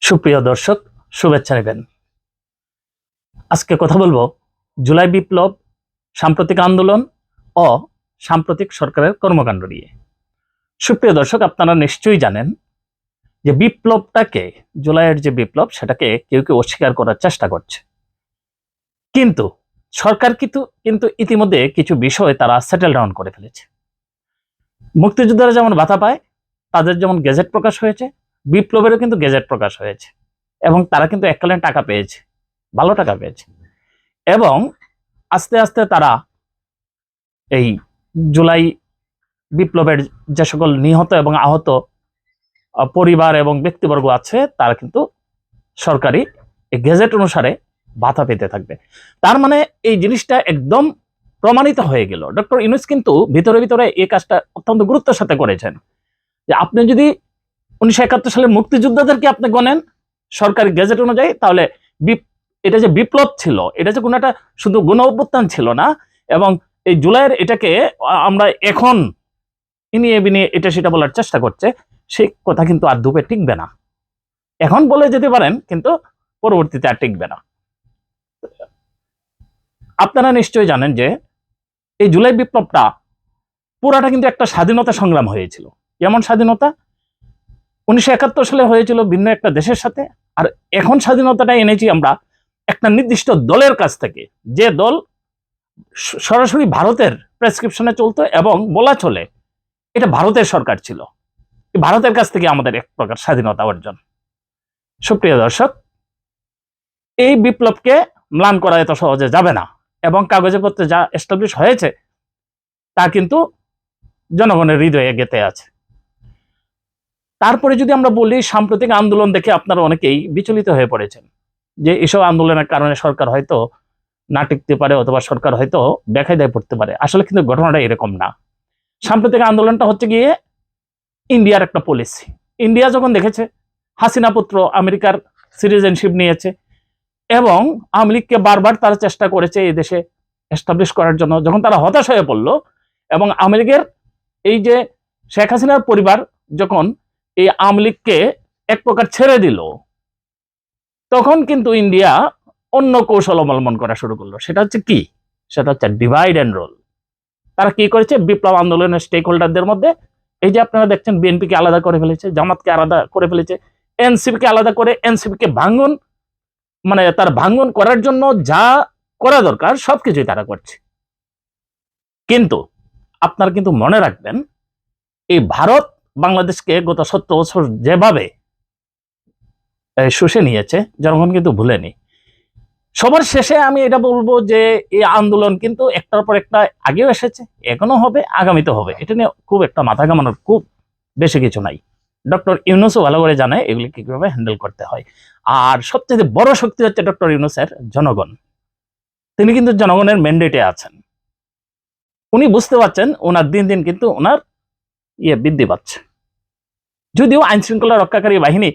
সুপ্রিয় দর্শক, শুভেচ্ছা নেবেন। আজকে কথা বলবো জুলাই বিপ্লব, সাম্প্রতিক আন্দোলন ও সাম্প্রতিক সরকারের কর্মকাণ্ড নিয়ে। সুপ্রিয় দর্শক, আপনারা নিশ্চয়ই জানেন যে বিপ্লবটাকে, জুলাইয়ের যে বিপ্লব, সেটাকে কেউ কেউ অস্বীকার করার চেষ্টা করছে, কিন্তু সরকার কিন্তু ইতিমধ্যে কিছু বিষয় তারা সেটেল ডাউন করে ফেলেছে। মুক্তিযোদ্ধারা যেমন ভাতা পায়, তাদের যেমন গেজেট প্রকাশ হয়েছে, বিপ্লবেরও কিন্তু গেজেট প্রকাশ হয়েছে এবং তারা কিন্তু এককালীন টাকা পেয়েছে, ভালো টাকা পেয়েছে। এবং আস্তে আস্তে তারা এই জুলাই বিপ্লবের যে সকল নিহত এবং আহত পরিবার এবং ব্যক্তিবর্গ আছে, তারা কিন্তু সরকারি গেজেট অনুসারে ভাতা পেতে থাকবে। তার মানে এই জিনিসটা একদম প্রমাণিত হয়ে গেল। ডক্টর ইউনূস কিন্তু ভিতরে ভিতরে এই কাজটা অত্যন্ত গুরুত্বের সাথে করেছেন, যে আপনি যদি 1971 সালের মুক্তিযোদ্ধাদেরকে আপনি গণেন সরকারি গেজেট অনুযায়ী, তাহলে এটা যে বিপ্লব ছিল, এটা যে কোনো একটা শুধু গণ অভ্যুত্থান ছিল না। এবং এই জুলাইয়ের এটাকে আমরা এখন ইনিয়ে বিনিয়ে এটা সেটা বলার চেষ্টা করছে, সেই কথা কিন্তু আর দুপে টিকবে না। এখন বলে যেতে পারেন, কিন্তু পরবর্তীতে আর টিকবে না। আপনারা নিশ্চয়ই জানেন যে এই জুলাই বিপ্লবটা পুরাটা কিন্তু একটা স্বাধীনতা সংগ্রাম হয়েছিল। যেমন স্বাধীনতা 1971 সালে হয়েছিল ভিন্ন একটা দেশের সাথে, আর এখন স্বাধীনতাটা এনেছি আমরা একটা নির্দিষ্ট দলের কাছ থেকে, যে দল সরাসরি ভারতের প্রেসক্রিপশনে চলতো এবং বলা চলে এটা ভারতের সরকার ছিল। ভারতের কাছ থেকে আমাদের এক প্রকার স্বাধীনতা অর্জন। সুপ্রিয় দর্শক, এই বিপ্লবকে ম্লান করা এত সহজে যাবে না, এবং কাগজে পত্রে যা এস্টাবলিশ হয়েছে তা কিন্তু জনগণের হৃদয়ে গেঁথে আছে। তারপরে যদি আমরা বলি, সাম্প্রতিক আন্দোলন দেখে আপনারা অনেকেই বিচলিত হয়ে পড়েছেন যে এসব আন্দোলনের কারণে সরকার হয়তো না টিকতে পারে, অথবা সরকার হয়তো বেকায়দায় পড়তে পারে। আসলে কিন্তু ঘটনাটা এরকম না। সাম্প্রতিক আন্দোলনটা হচ্ছে গিয়ে ইন্ডিয়ার একটা পলিসি। ইন্ডিয়া যখন দেখেছে হাসিনা পুত্র আমেরিকার সিটিজেনশিপ নিয়েছে, এবং আওয়ামী লীগকে বারবার তারা চেষ্টা করেছে এই দেশে এস্টাবলিশ করার জন্য, যখন তারা হতাশ হয়ে পড়লো এবং আওয়ামী লীগের এই যে শেখ হাসিনার পরিবার যখন এই আওয়ামী লীগকে এক প্রকার ছেড়ে দিল, তখন কিন্তু ইন্ডিয়া অন্য কৌশল অবলম্বন করা শুরু করলো। সেটা হচ্ছে কি? সেটা হচ্ছে ডিভাইড অ্যান্ড রুল। তারা কি করেছে? বিপ্লব আন্দোলনের স্টেক হোল্ডারদের মধ্যে, এই যে আপনারা দেখছেন বিএনপিকে আলাদা করে ফেলেছে, জামাতকে আলাদা করে ফেলেছে, এনসিপিকে আলাদা করে এনসিপিকে ভাঙন, মানে তার ভাঙন করার জন্য যা করা দরকার সবকিছুই তারা করছে। কিন্তু আপনারা কিন্তু মনে রাখবেন, এই ভারত বাংলাদেশকে গত 70 বছর যেভাবে শুষে নিয়েছে, জনগণ কিন্তু ভুলেনি। সবার শেষে আমি এটা বলবো যে এই আন্দোলন কিন্তু একটার পর একটা আগেও এসেছে, এখনো হবে, আগামীতে হবে। এটা নিয়ে খুব একটা মাথা ঘামানোর খুব বেশি কিছু নাই। ডক্টর ইউনূসও ভালো করে জানে এগুলি কিভাবে হ্যান্ডেল করতে হয়। আর সবচেয়ে বড় শক্তি হচ্ছে ডক্টর ইউনূসের জনগণ। তিনি কিন্তু জনগণের ম্যান্ডেটে আছেন। উনি বুঝতে পারছেন ওনার দিন দিন কিন্তু ওনার বৃদ্ধি পাচ্ছে। যদিও আইন শৃঙ্খলা রক্ষাকারী বাহিনী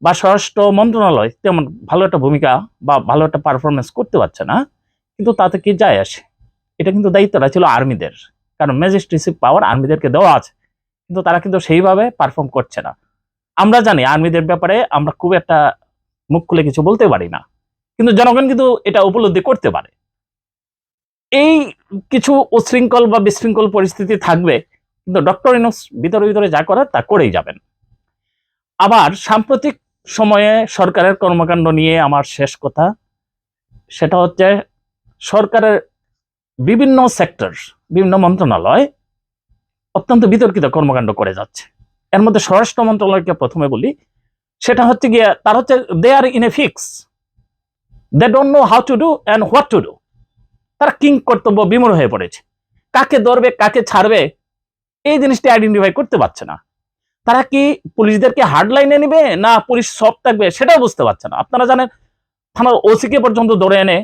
বা স্বরাষ্ট্র মন্ত্রণালয় তেমন ভালো একটা ভূমিকা বা ভালো একটা পারফরমেন্স করতে পারছে না, কিন্তু তাতে কি যায় আসে? এটা কিন্তু দায়িত্বটা ছিল আর্মিদের, কারণ ম্যাজিস্ট্রেসি পাওয়ার আর্মিদেরকে দেওয়া আছে, কিন্তু তারা কিন্তু সেইভাবে পারফর্ম করছে না। আমরা জানি আর্মিদের ব্যাপারে আমরা খুব একটা মুখ খুলে কিছু বলতে পারি না, কিন্তু জনগণ কিন্তু এটা উপলব্ধি করতে পারে। এই কিছু উশৃঙ্খল বা বিশৃঙ্খল পরিস্থিতি থাকবে, কিন্তু ডক্টর ইউনূস ভিতরে ভিতরে যা করার তা করেই যাবেন। আবার সাম্প্রতিক সময়ে সরকারের কর্মকাণ্ড নিয়ে আমার শেষ কথা, সেটা হচ্ছে সরকারের বিভিন্ন সেক্টর, বিভিন্ন মন্ত্রণালয় অত্যন্ত বিতর্কিত কর্মকাণ্ড করে যাচ্ছে। এর মধ্যে স্বরাষ্ট্র মন্ত্রণালয়কে প্রথমে বলি, সেটা হচ্ছে গিয়ে তার হচ্ছে they are in a fix, they don't know how to do and what to do. তারা কিং কর্তব্য বিমূঢ় হয়ে পড়েছে। কাকে ধরবে, কাকে ছাড়বে, এই জিনিসটি আইডেন্টিফাই করতে পারছে না। তারা কি পুলিশদেরকে হার্ড লাইনে নিবে, না পুলিশ সব থাকবে, সেটাও বুঝতে পারছে না। আপনারা জানেন থানার ওসিকে পর্যন্ত ধরে এনে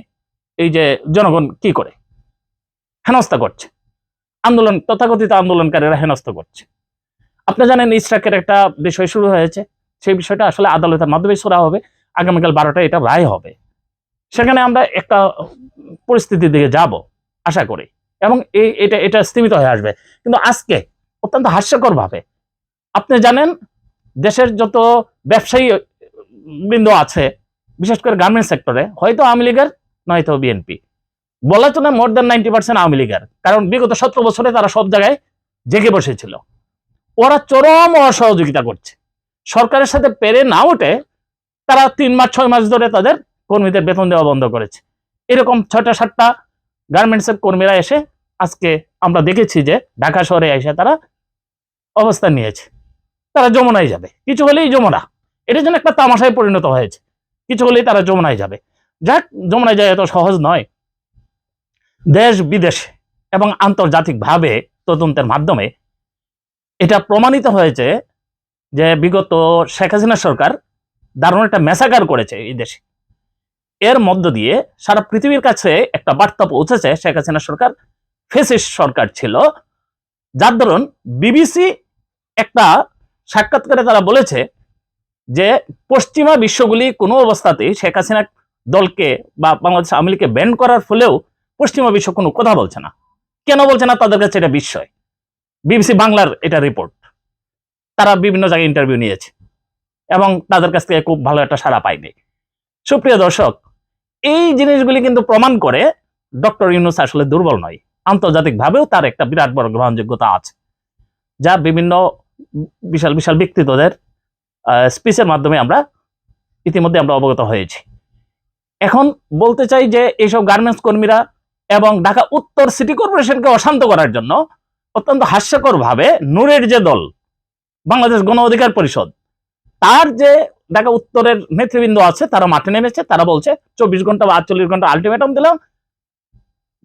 এই যে জনগণ কি করে হেনস্থা করছে, আন্দোলন তথাকথিত আন্দোলনকারীরা হেনস্থা করছে। আপনি জানেন ইসরাকের একটা বিষয় শুরু হয়েছে, সেই বিষয়টা আসলে আদালতের মাধ্যমে শোনা হবে। আগামীকাল 12টায় এটা রায় হবে। সেখানে আমরা একটা পরিস্থিতির দিকে যাব আশা করি, এবং এটা স্থিমিত হয়ে আসবে। কিন্তু আজকে অত্যন্ত হাস্যকর ভাবে, আপনি জানেন দেশের যত ব্যবসায়ী বিন্দু আছে, বিশেষ করে গার্মেন্টস সেক্টরে, হয়তো আওয়ামী লীগের নয়তো বিএনপি, বলা চলে মোর দেন 90% আওয়ামী লীগের, কারণ বিগত 17 বছরে তারা সব জায়গায় জেগে বসেছিল। ওরা চরম অসহযোগিতা করছে, সরকারের সাথে পেরে না উঠে তারা 3 মাস 6 মাস ধরে তাদের কর্মীদের বেতন দেওয়া বন্ধ করেছে। এরকম 6টা 7টা গার্মেন্টসের কর্মীরা এসে আজকে আমরা দেখেছি যে ঢাকা শহরে এসে তারা অবস্থান নিয়েছে, তারা যমুনায় যাবে, কিছু হলেই যমুনা, এটার জন্য একটা তামাশায় পরিণত হয়েছে, কিছু হলেই তারা যমুনায় যাবে। যাক, যমুনায় যায় এত সহজ নয়। দেশ বিদেশে এবং আন্তর্জাতিকভাবে তদন্তের মাধ্যমে এটা প্রমাণিত হয়েছে যে বিগত শেখ হাসিনা সরকার দারুণ একটা ম্যাসাকার করেছে এই দেশে। এর মধ্য দিয়ে সারা পৃথিবীর কাছে একটা বার্তা পৌঁছেছে শেখ হাসিনা সরকার ফ্যাসিস্ট সরকার ছিল, যার দরুন বিবিসি একটা সাক্ষাৎকারে তারা বলেছে যে পশ্চিমা বিশ্বগুলি কোনো অবস্থাতেই শেখ হাসিনা দলকে বা বাংলাদেশ আওয়ামী লীগকে ব্যান করার ফলেও পশ্চিমা বিশ্ব কোনো কথা বলছে না। কেন বলছে না? তাদের কাছে এটা বিস্ময়। বিবিসি বাংলার এটা রিপোর্ট, তারা বিভিন্ন জায়গায় ইন্টারভিউ নিয়েছে এবং তাদের কাছ থেকে খুব ভালো একটা সাড়া পায়নি। সুপ্রিয় দর্শক, এই জিনিসগুলি কিন্তু প্রমাণ করে ডক্টর ইউনূস আসলে দুর্বল নয়, আন্তর্জাতিকভাবেও তার একটা বিরাট বড় গ্রহণযোগ্যতা আছে, যা বিভিন্ন বিশাল বিশাল ব্যক্তিত্বদের স্পিচের মাধ্যমে আমরা ইতিমধ্যে আমরা অবগত হয়েছি। এখন বলতে চাই যে এইসব গার্মেন্টস কর্মীরা এবং ঢাকা উত্তর সিটি কর্পোরেশনকে অশান্ত করার জন্য অত্যন্ত হাস্যকর ভাবে নূরের যে দল বাংলাদেশ গণ অধিকার পরিষদ, তার যে ঢাকা উত্তরের নেতৃবৃন্দ আছে, তারা মাঠে নেমেছে। তারা বলছে 24 ঘন্টা বা 48 ঘন্টা আলটিমেটাম দিলাম,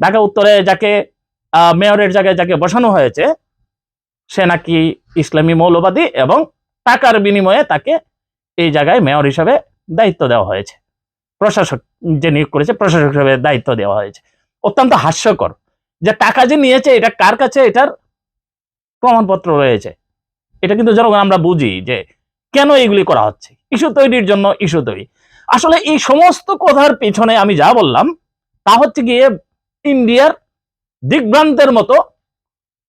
ঢাকা উত্তরে যাকে মেয়রের জায়গায় যাকে বসানো হয়েছে সে নাকি ইসলামী মৌলবাদী এবং টাকার বিনিময়ে তাকে এই জায়গায় মেয়র হিসাবে দায়িত্ব দেওয়া হয়েছে, প্রশাসক যে নিয়োগ করেছে প্রশাসক হিসেবে দায়িত্ব দেওয়া হয়েছে। অত্যন্ত হাস্যকর যে টাকা যে নিয়েছে এটা কার কাছে, এটার প্রমাণপত্র রয়েছে। এটা কিন্তু জনগণ আমরা বুঝি যে কেন এইগুলি করা হচ্ছে, ইস্যু তৈরির জন্য ইস্যু তৈরি। আসলে এই সমস্ত কথার পিছনে আমি যা বললাম তা হচ্ছে গিয়ে ইন্ডিয়ার দিগ্ভ্রান্তের মতো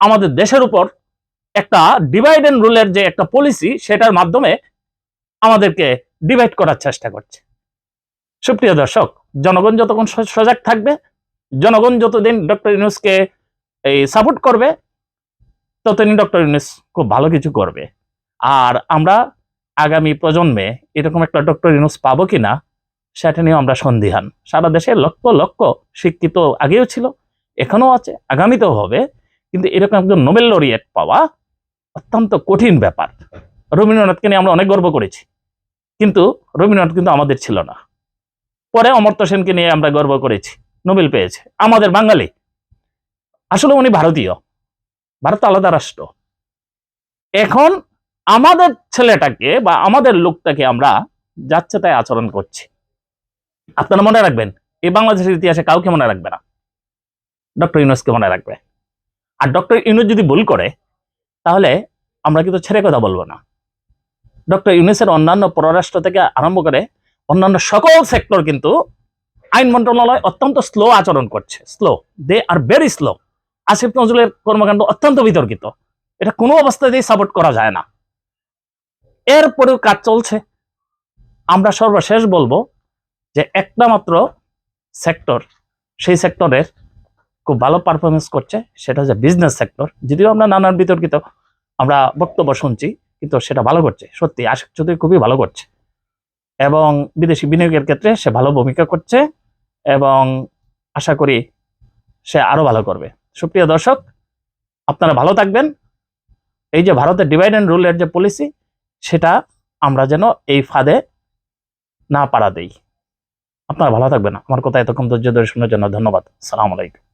আমাদের দেশের উপর একটা ডিভাইড এন্ড রুলের যে একটা পলিসি, সেটার মাধ্যমে আমাদেরকে ডিভাইড করার চেষ্টা করছে। সুপ্রিয় দর্শক, জনগণ যতক্ষণ সজাগ থাকবে, জনগণ যতদিন ডক্টর ইউনূসকে এই সাপোর্ট করবে, ততদিন ডক্টর ইউনূস খুব ভালো কিছু করবে। আর আমরা আগামী প্রজন্মে এরকম একটা ডক্টর ইউনূস পাবো কিনা সেটা নিয়ে আমরা সন্দিহান। সারা দেশে লক্ষ লক্ষ শিক্ষিত আগেও ছিল, এখনো আছে, আগামীতেও হবে, কিন্তু এরকম একজন নোবেল লরিয়েট পাওয়া অত্যন্ত কঠিন ব্যাপার। রবীন্দ্রনাথকে নিয়ে আমরা অনেক গর্ব করেছি, কিন্তু রবীন্দ্রনাথ কিন্তু আমাদের ছিল না। পরে অমর্ত্য সেনকে নিয়ে আমরা গর্ব করেছি, নোবেল পেয়েছে, আমাদের বাঙালি। আসলে উনি ভারতীয়, ভারত আলাদা রাষ্ট্র। এখন আমাদের ছেলেটাকে বা আমাদের লোকটাকে আমরা যাচ্ছে তাই আচরণ করছি। আপনারা মনে রাখবেন, এই বাংলাদেশের ইতিহাসে কাউকে মনে রাখবে না, ডক্টর ইউনূসকে মনে রাখবে। আর ডক্টর ইউনূস যদি ভুল করে তাহলে আমরা কিন্তু ছেড়ে কথা বলবো না। ডক্টর ইউনূসের অন্যান্য পররাষ্ট্র থেকে আরম্ভ করে অন্যান্য সকল সেক্টর কিন্তু আইন মন্ত্রণালয় অত্যন্ত স্লো আচরণ করছে, slow, they are very slow. Asif নজরুলের কর্মকাণ্ড অত্যন্ত বিতর্কিত, এটা কোনো অবস্থাতেই সাপোর্ট করা যায় না। এরপরেও কাজ চলছে। আমরা সর্বশেষ বলবো যে একটা মাত্র সেক্টর, সেই সেক্টরের খুব ভালো পারফরমেন্স করছে, সেটা হচ্ছে বিজনেস সেক্টর। যদিও আমরা নানান বিতর্কিত আমরা বক্তব্য শুনছি, কিন্তু সেটা ভালো করছে, সত্যি আশিক চৌধুরী খুবই ভালো করছে এবং বিদেশি বিনিয়োগের ক্ষেত্রে সে ভালো ভূমিকা করছে এবং আশা করি সে আরো ভালো করবে। সুপ্রিয় দর্শক, আপনারা ভালো থাকবেন। এই যে ভারতের ডিভাইড এন্ড রুলের যে পলিসি, সেটা আমরা যেন এই ফাঁদে না পাড়া দেই। আপনারা ভালো থাকবেন। আমার কথা এতক্ষণ ধৈর্য ধরে শোনার জন্য ধন্যবাদ। আসসালামু আলাইকুম।